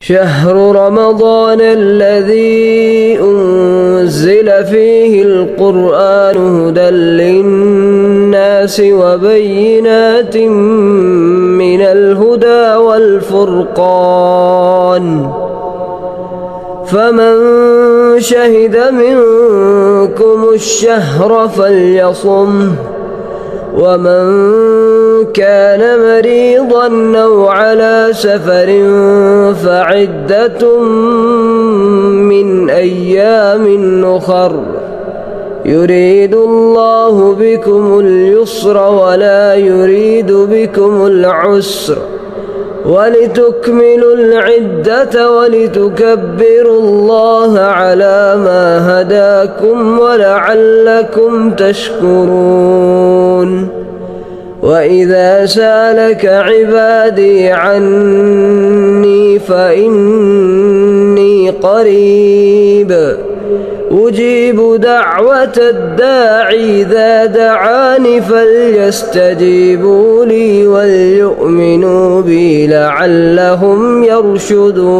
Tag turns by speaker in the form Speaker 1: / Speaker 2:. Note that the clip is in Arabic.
Speaker 1: شهر رمضان الذي أنزل فيه القرآن هدى للناس وبينات من الهدى والفرقان فمن شهد منكم الشهر فليصمه ومن كان مريضا أو على سفر فعدة من أيام أخر يريد الله بكم اليسر ولا يريد بكم العسر ولتكملوا العدة ولتكبروا الله على ما هداكم ولعلكم تشكرون وإذا سألك عبادي عني فإني قريب أجيب دعوة الداعي إذا دعاني فليستجيبوا لي وليؤمنوا بي لعلهم يرشدون.